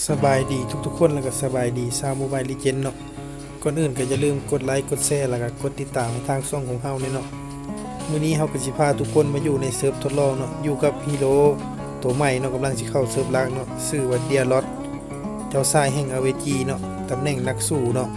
สบายดีทุกๆคนแล้วก็สบายดีชาวโมบายลีเจนด์เนาะก่อนอื่นก็อย่าลืมกดไลค์กดแชร์แล้วก็กดติดตามทางช่องของเฮาเนี่ยเนาะมื้อนี้เฮาก็สิพาทุกคนมาอยู่ในเซิร์ฟทดลองเนาะอยู่กับฮีโร่ตัวใหม่เนาะกำลังสิเข้าเซิร์ฟลักเนาะชื่อว่าเดียร์ลอตเจ้าชายแห่งอเวจีเนาะตำแหน่งนักสู้เนาะ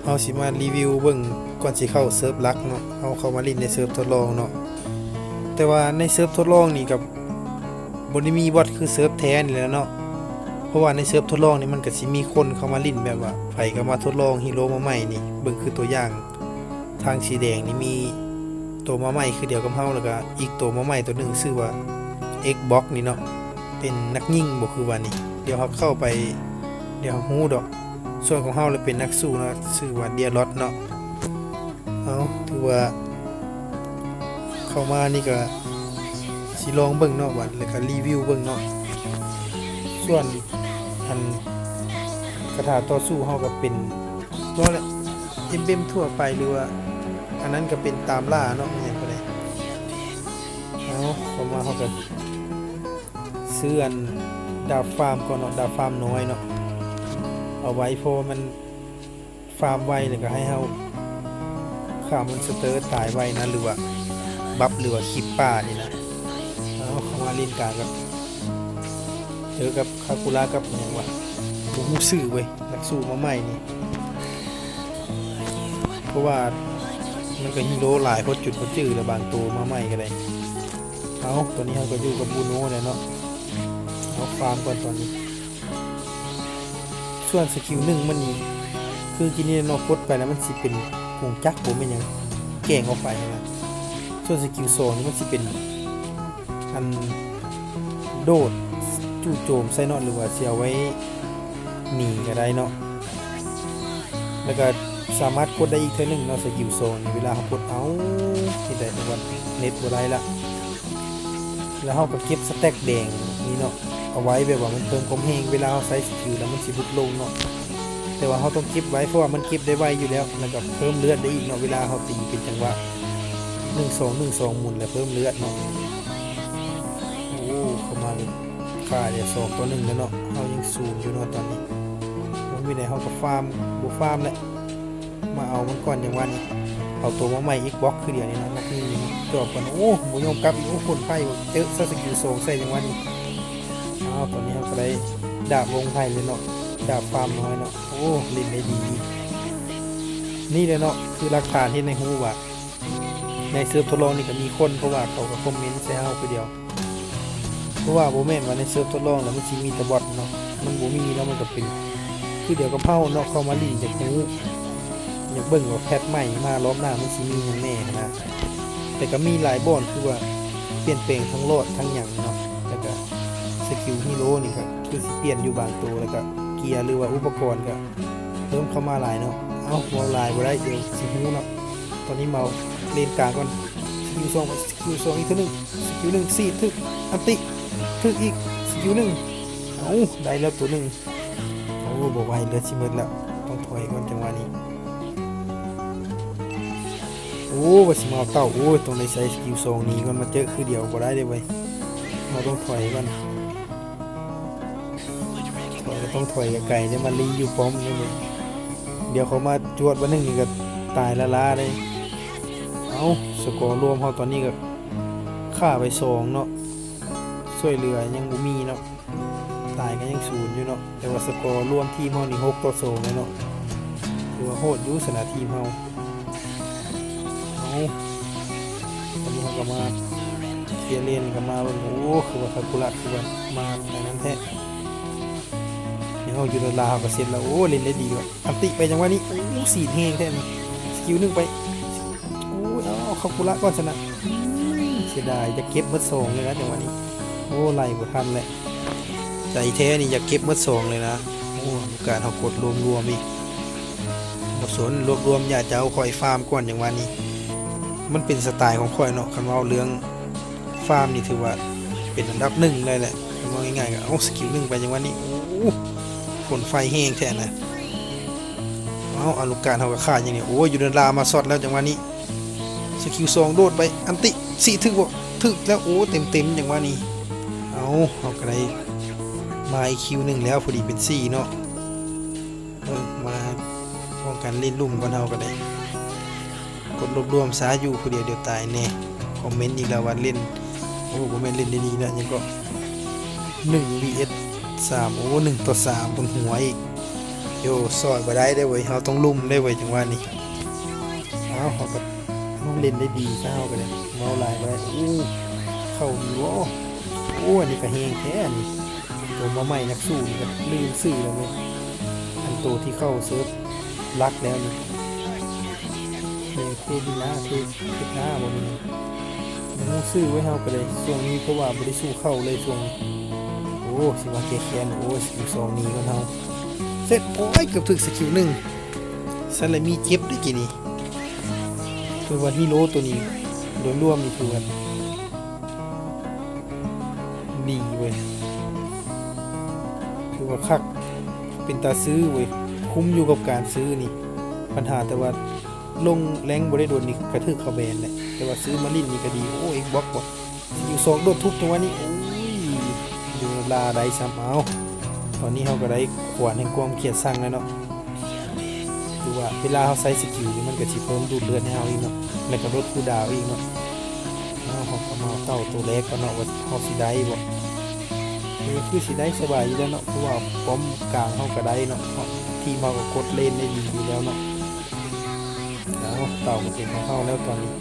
เฮาสิมารีวิวเบิ่งก่อนสิเข้าเซิร์ฟลักเนาะเฮาเข้ามาเล่นในเซิร์ฟทดลองเนาะแต่ว่าในเซิร์ฟทดลองนี่กับบ่ได้มีบอทคือเซิร์ฟแท้นี่แหละเนาะเพราะว่าในเซิร์ฟทดลองนี่มันก็สิมีคนเข้ามาลิ้นแบบว่าไผก็มาทดลองฮีโร่มาใหม่นี่เบิ่งคือตัวอย่างทางสีแดงนี่มีตัวมาใหม่คือเดียวกับเฮาแล้วก็อีกตัวมาใหม่ตัวหนึงชื่อว่า Xbox นี่เนาะเป็นนักยิงบ่คือว่านี่เดี๋ยวเฮาเข้าไปเดี๋ยวฮู้ดอกส่วนของเฮาเลยเป็นนักสู้เนาะชื่อว่าเดียร์ลอตเนาะเอาถือว่าเข้ามานี่ก็สิลองเบิ่งเนาะว่าแล้วก็รีวิวเบิ่งเนาะส่วนอันกระถาต่อสู้เฮาก็เป็นตัวแหละเอ็มทั่วไปหรือว่าอันนั้นก็เป็นตามล่าเนาะอหยังก็ได้เอาเข้ามาเฮาก็ซื้ออันดาบฟาร์มก่อนเนาะดาบฟาร์มน้อยเนาะเอาไว้เพราะมันฟาร์มไวแล้วก็ให้เฮาฆ่ามอนสเตอร์ตายไวนะหรือว่าบัฟหรือว่าคิปป้านี่นะเอาเข้ามาเล่นการกับเจอกับคาคูระกับอย่างวะผมรู้สึกเว้ยนักสู้มาใหม่นี่เพราะว่ามันก็ฮีโร่หลายพดจุดพดจื้อแล้วบางตัวมาใหม่ก็ได้เอาตอนนี้เราก็อยู่กับบูโน่เนี่ยเนาะเอาฟาร์มก่อนตอนนี้ส่วนสกิลหนึ่งมันนี่คือกินนี่นอกพดไปแล้วมันสิเป็นหงจักผมเป็นยังแกงออกไปนะส่วนสกิลโซนนี่มันสิเป็นอันโดดจู่โจมใส่เนาะหรือว่าเสียไว้หนีก็ได้เนาะแล้วก็สามารถกดได้อีกเท่านึงเนาะสกิลโซนเวลาเขากดเอาที่ได้ทุกวันเน็ตบ่ได้ละแล้วเขาก็เก็บสแต็กแดงนี่เนาะเอาไว้แบบว่ามันเพิ่มความแรงเวลาเขาใช้สกิลแล้วมันสิลดลงเนาะแต่ว่าเขาต้องเก็บไว้เพราะว่ามันเก็บได้ไวอยู่แล้วแล้วก็เพิ่มเลือดได้อีกเนาะเวลาเขาตีเป็นจังหวะ1-2-1-2หมุนแล้วเพิ่มเลือดเนาะโอ้เข้ามาเลยค่าเดี๋ยว2ต่อ1แล้วเนาะเขายังสูงอยู่เนาะตอนนี้มันมีไหนเขาก็ฟาร์มบุฟาร์มแหละมาเอามันก่อนอย่างวันนี้เอาตัวมาใหม่ Xbox คือเดี๋ยวนี้นะนักนี่จบกันโอ้หมูยงกับอีกโอ้คนไพ่เจอสกิลโซงใส่อย่างวันนี้ตอนนี้เขาก็ได้ดาบวงไพ่เลยเนาะดาบฟาร์มน้อยเนาะโอ้เล่นได้ดีนี่เลยเนาะคือหลักฐานที่ในหูว่าในเซิร์ฟทดลองนี่ก็มีคนเพราะว่าเขาก็คอมเมนต์ใส่เฮาคือเดียวเพราะว่าโบแมนว่าในเซิร์ฟทดลองแล้วมันสิมีแต่บอทเนาะมันบ่มีแล้วมันก็เป็นคือเดี๋ยวกับเฮาเนาะเข้ามาลิ้นจากหูอยากเบิ่งว่าแพทใหม่มารอบหน้ามันสิมีหยังแน่นะแต่ก็มีหลายบอนคือว่าเปลี่ยนแปลงทั้งโลดทั้งหยังเนาะแล้วก็สกิลฮีโร่นี่ก็คือสิเปลี่ยนอยู่บางตัวแล้วก็เกียร์หรือว่าอุปกรณ์ก็เพิ่มเข้ามาหลายเนาะเอาเมาหลายบ่ได้เดี๋ยวสิฮู้เนาะตอนนี้เมาเลนกลางก่อนสกิล2อีกตัวนึงสกิล1 4ทึกอันติทึกอีกสกิล1เอาได้แล้วตัวนึงโอ้บ่ไหวเหลือสิหมดแล้วต้องถอยก่อนจังหวะนี้โอ้ว่าสิมาเอาเต้าโอ้ตรงในใช้สกิล2นี้ก่อนมาเจอคือเดียวบ่ได้เด้เว้ยเราต้องถอยก่อนต้องถอยไกลๆเนี่ยมันลีอยู่ป้อมนี่เลยเดี๋ยวเขามาจวดวันนึงนี่ก็ตายละล้าเลยเอาสกอร์รวมเขาตอนนี้ก็ฆ่าไป2เนาะช่วยเหลือยังบ่มีเนาะตายก็ยัง0อยู่เนาะแต่ว่าสกอร์รวมทีมเฮานี่6-2เลยเนาะถือว่าโหดอยู่สนะทีมเฮาเอาตอนนี้เขาก็มาเสียเลนก็มาโอ้คือว่าคาคุระคือว่ามาอย่างนั้นแท้เขาอยู่ในลาวก็เสร็จแล้วโอ้เล่นได้ดีว่ะอันติไปจังหวะนี้โอ้สีแห้งแท้นี่สกิล1ไปโอ้เอาคาคุระก่อนชนะเสียดายจะเก็บเมื่อ2เลยนะจังหวะนี้โอ้ไล่บ่ทันแหละใจแท้นี่อยากเก็บเมื่อ2เลยนะโอ้การเขากดรวมอีกบ่สนรวมอย่าจะเอาคอยฟาร์มก่อนจังหวะนี้มันเป็นสไตล์ของข่อยเนาะคันว่าเรื่องฟาร์มนี่ถือว่าเป็นอันดับ1เลยแหละคันว่าง่ายๆก็เอาสกิล1ไปจังหวะนี้โอ้ฝนไฟแห้งแท้นะเอาลูกการเขาก็ฆ่าอย่างนี้โอ้อยู่ในลามาซอดแล้วจังหวะนี้สกิล2โดดไปอันติ4ถึกบ่ถึกแล้วโอ้เต็มจังหวะนี้เอาก็ได้ มาอีกคิวหนึ่งแล้วพอดีเป็น4เนาะมาป้องกันเล่นลุ่มกันเฮาก็ได้กดรวมซาอยู่ผู้เดียวเดี๋ยวตายแน่คอมเมนต์อีกแล้วว่าเล่นโอ้บ่แม่นเล่นได้ดีแล้วยังก็1 vs 3โอ้1ต่อ3บนหัวอีกโยซอยบ่ได้เว้ยเฮาต้องลุ่มได้เว้ยจังว่านี่เฮาก็เล่นได้ดีซะเฮาก็ได้เมาลายบ่ได้เข้าดีบ่อันนี้ก็แฮงแท้นี่ตัวมาใหม่นักสู้นี่ก็ลืมชื่อแล้วเว้ยอันตัวที่เข้าเซิร์ฟรักแล้วนี่เทดินาเทหน้าบ่มีมันซื้อไว้เฮาก็เลยช่วงนี้เพราะว่าบ่ได้สู้เข้าเลยช่วงสิว่าแกแค้นสกิล2นี้ก็เฮาเสร็จเกือบถึงสกิล1ซันเลยมีเจ็บได้กี่นี่คือว่าฮีโร่ตัวนี้โดยรวมนี่ถือว่าดีเว้ยคือว่าคักเป็นตาซื้อเว้ยคุ้มอยู่กับการซื้อนี่ปัญหาแต่ว่าลงแรงบ่ได้โดนนี่กระทึกเข้าแบนแหละแต่ว่าซื้อมาลิ้นนี่ก็ดีXbox บ่อยู่2โดดทุบจังหวะนี้อยู่ลาได้ซ้ำเอาตอนนี้เฮาก็ได้ขวานแห่งความเกลียดชังแล้วเนาะคือว่าเวลาเฮาใช้สกิลนี่มันก็สิเพิ่มดูดเลือดให้เฮาอีกเนาะแล้วก็ลดคูลดาวน์อีกเนาะเฮาก็มาเต้าตัวเล็กก็เนาะว่าเฮาสิได้บ่คือสิได้สบายอยู่แล้วเนาะเพราะว่าป้อมกลางเฮาก็ได้เนาะทีมเฮาก็กดเล่นได้ดีอยู่แล้วเนาะเต่ามันเป็นของเขาแล้วตอนนี้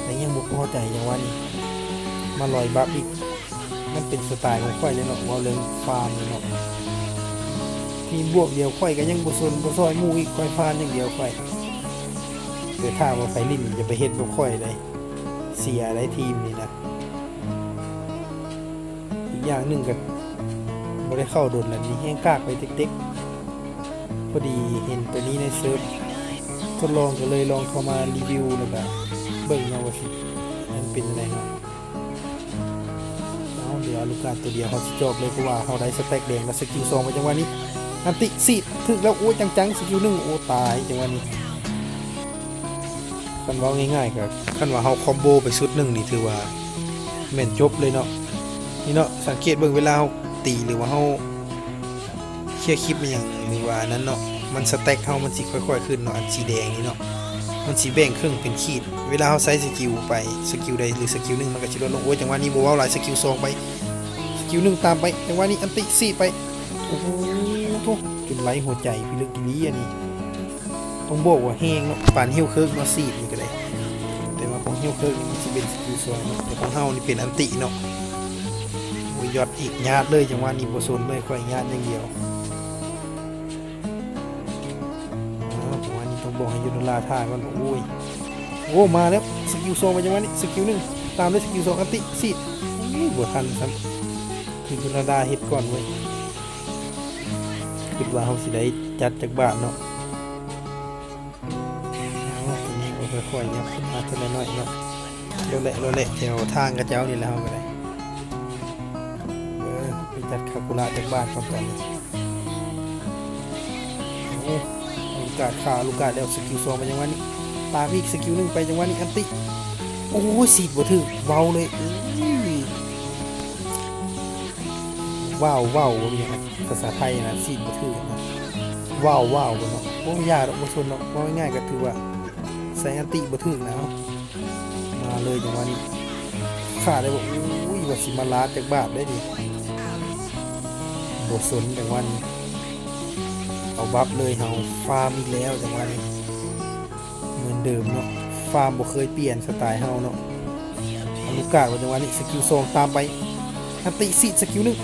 แต่ยังบุกพอใจอย่างว่านี่มาลอยบัฟอีกมันเป็นสไตล์ของข่อยเลยเนาะว่าเรื่องฟาร์มเนาะทีมบวกเดียวข่อยก็ยังบ่ซนบ่ซอยหมู่อีกข่อยฟาร์มอย่างเดียวข่อยแต่ถ้าว่าไฟลิ่นจะไปเฮ็ดบ่ข่อยเลยเสียได้ทีมนี่นะอีกอย่างนึงก็บ่ได้เข้าโดนแล้วนี่แห้งกากไปเด็กๆพอดีเห็นตัวนี้ในเซิร์ฟทดลองก็เลยลองเข้ามารีวิวแล้วก็เบิ่งเอาว่าสิมันเป็นยังไงเนาะเดี๋ยวลูกการตัวเดียวเขาสิจบเลยเพราะว่าเขาได้สแต็กแดงและสกิล2ไปจังหวะนี้อันติซีดถึกแล้วจังสกิล1ตายจังหวะนี้คันว่าง่ายๆก็คันว่าเขาคอมโบไปชุด1นี่ถือว่าแม่นจบเลยเนาะนี่เนาะสังเกตเบิ่งเวลาเขาตีหรือว่าเขาเคลียร์คลิปมันอย่างหรือว่านั้นเนาะมันสแต็กเฮามันสิค่อยๆขึ้นเนาะอันสีแดงนี่เนาะมันสิแบ่งครึ่งเป็นขีดเวลาเฮาใช้สกิลไปสกิลใดหรือสกิล1มันก็สิลดลงจังหวะนี้บ่เว้าหลายสกิล2ไปสกิล1ตามไปจังหวะนี้อันติ4ไปโอ้โหจุดไหลหัวใจพิลึกกิลีอันนี้ต้องบอกว่าแห้งเนาะปานเหี่ยวเคิร์กมาซีดนี่ก็ได้แต่ว่าของเหี่ยวเคิร์กนี่มันสิเป็นสกิล2เนาะแต่ของเฮานี่เป็นอันติเนาะโอ้ยยอดอีกญาติเลยจังหวะนี้บ่สนเลยค่อยญาติอย่างเดียวบอกให้ยุนลาท่าก่อนมาแล้วสกิล2ไปจังหวะนี้สกิล1ตามด้วยสกิล2อันติซีดบ่ทันครับคือยุนลาเฮ็ดก่อนเว้ยคิดว่าเฮาสิได้จัดจากบ้านเนาะตรงนี้ก็ค่อยๆยับขึ้นมาทีละน้อยเนาะโลเละแถวทางกระเจ้านี่แล้วเฮาก็ได้ไปจัดคาคุระจากบ้านก่อนตอนนี้ลูกกาดขาลูกกาดแล้วสกิล2ไปจังหวะนี้ตามอีกสกิล1ไปจังหวะนี้อันติสีดบ่ถึกเว้าเลยว้าวว่าอย่างนั้นภาษาไทยนะสีดบ่ถึกนะว้าวบ่เนาะยากดอกบ่สนเนาะว่าง่ายๆก็ถือว่าใส่อันติบ่ถึกแล้วมาเลยจังหวะนี้ขาได้บ่ว่าสิมาลาดจากบาทได้ดิบ่สนจังหวะนี้เอาบัฟเลยเฮาฟาร์มอีกแล้วจังหวะนี้เหมือนเดิมเนาะฟาร์มบ่เคยเปลี่ยนสไตล์เฮาเนาะเอาลูกกาดว่าจังหวะนี้สกิล2ตามไปอันติซีดสกิล1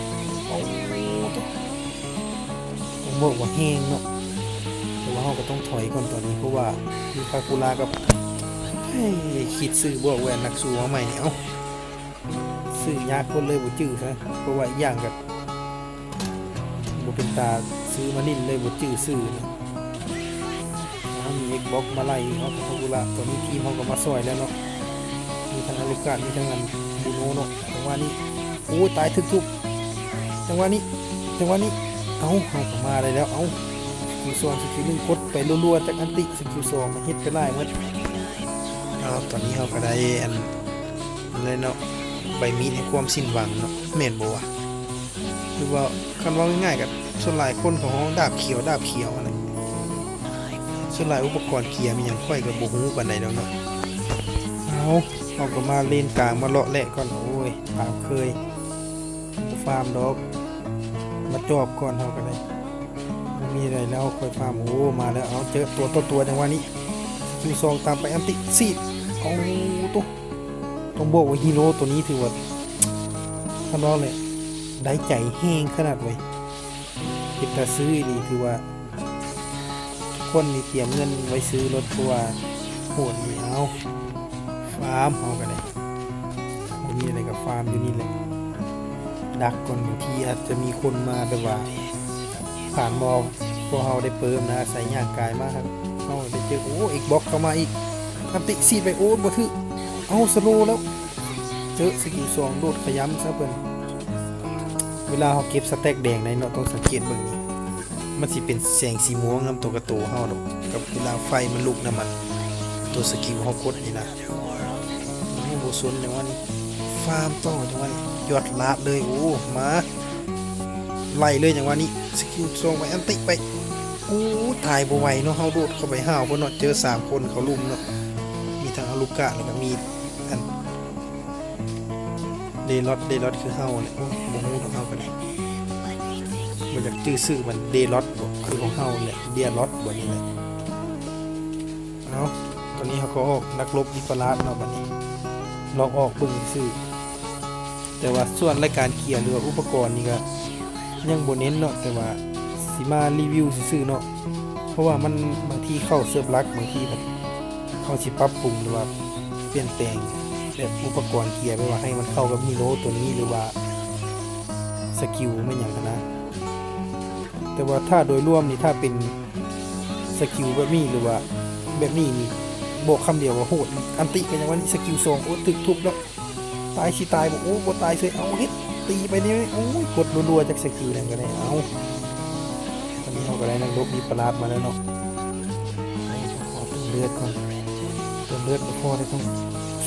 ผมบอกว่าแห้งเนาะแต่ว่าเฮาก็ต้องถอยก่อนตอนนี้เพราะว่ามีคาคูล่ากับคิดซื้อบอกแหวนนักสู้มาใหม่เนี่ยซื้อยากคนเลยบ่จื้อซะเพราะว่าอีกอย่างก็บ่เป็นตาซื้อมานิ่นเลยบ่จื้อซื้อนะมี Xbox มาไล่เอาคาคูล่าตอนนี้ทีมเฮาก็มาซอยแล้วเนาะมีทั้งอลูกาดมีทั้งอันบูโนเนาะจังหวะนี้ตายถึกทุบจังหวะนี้เฮาก็มาได้แล้วสกิล2สกิล1กดไปรัวๆจากอันติสกิล2มาเฮ็ดไปไล่หมดตอนนี้เฮาก็ได้อันเลยเนาะใบมีดให้ความสิ้นหวังเนาะแม่นบ่วะ หรือว่าคันว่าง่ายๆกับส่วนหลายคนของห้องดาบเขียวอะไรส่วนหลายอุปกรณ์เกียร์มีหยังค่อยกับบ่ฮู้ปานใดแล้วเนาะเอาก็มาเลนกลางมาเลาะแหละก่อนโอ้ยตามเคยฟาร์มดอกมาจอบก่อนเฮาก็ได้มีอะไรแล้วค่อยฟาร์มโอ้มาแล้วเอาเจอตัวจังหวะนี้คิวซองตามไปอันติซีดเอาตัวต้องบอกว่าฮีโร่ตัวนี้ถือว่าท่านว่าเลยได้ใจแห้งขนาดไว้คิดจะซื้อดีคือว่าคนนี่เตรียมเงินไว้ซื้อรถทัวร์โหดนี่เอาฟาร์มเอากันเลยมีอะไรกับฟาร์มอยู่นี่แหละดักก่อนบางทีอาจจะมีคนมาแบบว่าผ่านมองพวกเราได้เปิมนะใส่ย่างกายมากครับเขาได้เจอโอ้อีกบล็อกเข้ามาอีกทำติซีดไปโอ้บ่ถือเอาสโลแล้วเจอสกิล2โดดขย้ำซะเพิ่นเวลาเขาเก็บสแต็กแดงในเนาะต้องสังเกตเบิ่งนี้มันสิเป็นแสงสีม่วงนำตัวกระโตเฮาดอกกับเวลาไฟมันลุกน้ำมันตัวสกิลเฮากดนี่นะโอ้บ่สนจังว่านี่ฟาร์มต่อจังว่านี่ยอดลาดเลยโอ้มาไล่เลยจังว่านี้สกิล2ไปอันติไปโอ้ตายบ่ไหวเนาะเฮาโดดเข้าไปห้าวเพิ่นเนาะเจอ3คนเขาลุมเนาะมีทั้งอาลูกะแล้วก็มีอันเดลอดคือเฮาเนี่ยโอ้บ่ฮู้ของเฮากันเลยมันจากชื่อซื่อมันเดลอดคือของเฮาแหละเดียลอดบ่นี่แหละเอาตอนนี้เขาก็ออกนักรบอิปราชเนาะบัดนี้ลองออกเบิ่งซื่อแต่ว่าส่วนรายการเกียร์หรืออุปกรณ์นี่ก็ยังบ่เน้นเนาะแต่ว่าสิมารีวิวซื่อๆเนาะเพราะว่ามันบางทีเข้าเซิร์ฟลักบางทีแบบเขาสิปรับปรุงหรือว่าเปลี่ยนแปลงแบบอุปกรณ์เกียร์ไปว่าให้มันเข้ากับฮีโร่ตัวนี้หรือว่าสกิลไม่อย่างนะแต่ว่าถ้าโดยรวมนี่ถ้าเป็นสกิลแบบนี้หรือว่าแบบนี้นี่บอกคำเดียวว่าโหดอันติกันอย่างว่านี่สกิล2โอ้ตึกทุบแล้วตายสิตายบอกโอ้บ่ตายเฉยเอาเฮ็ดตีไปนี่โอ้ยกดรัวๆจากสกิลนั่นก็ได้เอาตอนนี้เราก็ได้นักรบมีประหลาดมาแล้วเนาะขอเติมเลือดก่อนเติมเลือดพอได้ต้อง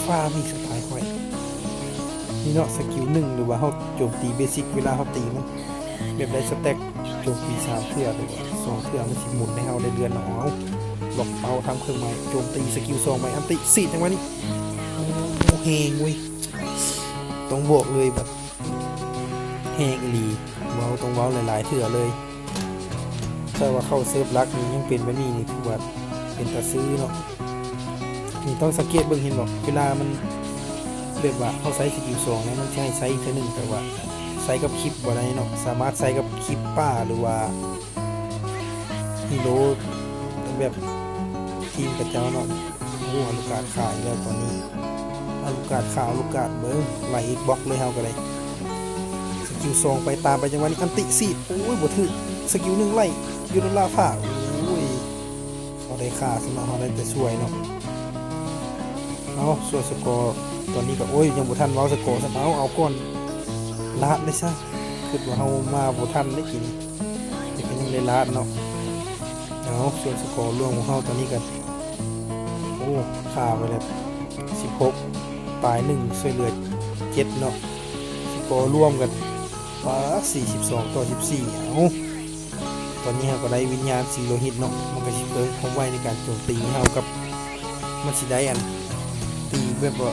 ฟ้ามีสไตล์ค่อยนี่เนาะสกิล1หรือว่าเฮาโจมตีเบสิกเวลาเฮาตีมันแบบได้สแต็กโจมตี3เทื่อหรือว่า2เทื่อมันสิหมุนให้เฮาได้เดือนเนาะเอาหลอกเป้าทำเครื่องหมายโจมตีสกิล2ใหม่อันติซีดจังวะนี่โอ้เฮงเว้ยต้องบอกเลยแบบแห้งอีหลีเว้าต้องเว้าหลายๆเถื่อเลยแต่ว่าเข้าเซิร์ฟลักนี่ยังเป็นแบบนี้นี่ถือว่าเป็นตาซื้อเนาะนี่ต้องสังเกตเบิ่งเห็นบอกเวลามันแบบว่าเขาใช้สกิล2แล้วมันใช้ไซส์แค่นึงแต่ว่าใช้กับคลิปบ่ได้เนาะสามารถใช้กับคลิปป้าหรือว่าฮีโร่แบบทีมกับเจ้าเนาะโอ้อลูกาดขายแล้วตอนนี้อลูกาดขาวอลูกาดเบิ้งไหลอีกบล็อกเลยเฮาก็ได้สกิล2ไปตามไปจังหวะนี้อันติซีดโอ้ยบ่ถึกสกิล1ไล่ยูโรลาผ่าโอ้ยเขาได้ค่าสำหรับเฮาได้แต่ช่วยเนาะเอาส่วนสกอร์ตอนนี้ก็โอ้ยยังบ่ทันเว้าสกอร์ซะเอาก่อนลาดเลยซะคิดว่าเฮามาบ่ทันได้กินแต่ก็ยังได้ลาดเนาะเอาส่วนสกอร์รวมของเฮาตอนนี้ก็โอ้ค่าไปแล้ว16ตาย1ช่วยเหลือ7เนาะสกอร์รวมกัน42ต่อ14เอาตอนนี้เราก็ได้วิญญาณสีโลหิตเนาะมันก็สิเพิ่มความไวในการโจมตีเฮากับมันสิได้อันตีแบบว่า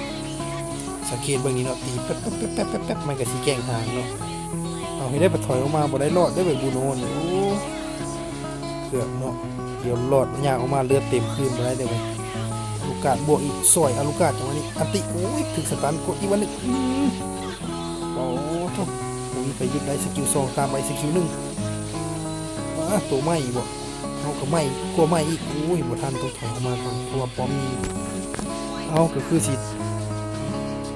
สังเกตเบิ่งนี้เนาะตีแป๊บๆๆๆมันก็สิแกล้งทางเนาะเอาให้ได้ปะถอยออกมาบ่ได้รอดได้แบบบูโนนี่โอ้เกือบเนาะเดี๋ยวรอดยางออกมาเลือดเต็มคืนบ่ได้เด้อลูกกาดบวกอีกซอยอลูกาดจังหวะนี้อันติโอ้ยถึงสตันกดอีกวันนึงโอ้โธ่โอ้ยไปยึดได้สกิล2ตามไปสกิล1ตัวใหม่บ่เอาก็ใหม่กลัวใหม่อีกโอ้ยบ่ทันต้องถอยออกมาก่อนเพราะว่าป้อมมีเอาก็คือสิ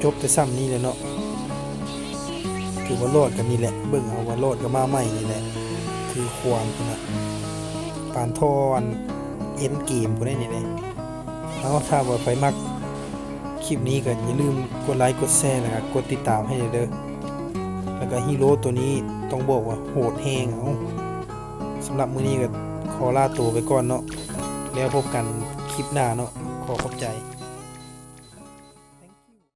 จบแต่ซ้ำนี้เลยเนาะถือว่ารอดกันนี่แหละเบิ่งเอาว่ารอดก็มาใหม่นี่แหละคือความพุ่นน่ะปานทอนเอ็นเกมพุ่นนี่แหละเอาถ้าว่าใครมักคลิปนี้ก็อย่าลืมกดไลค์กดแชร์นะครับกดติดตามให้เด้อแล้วก็ฮีโร่ตัวนี้ต้องบอกว่าโหดแฮงเอาสำหรับมื้อนี้ก็ขอลาตัวไปก่อนเนาะแล้วพบกันคลิปหน้าเนาะขอขอบใจ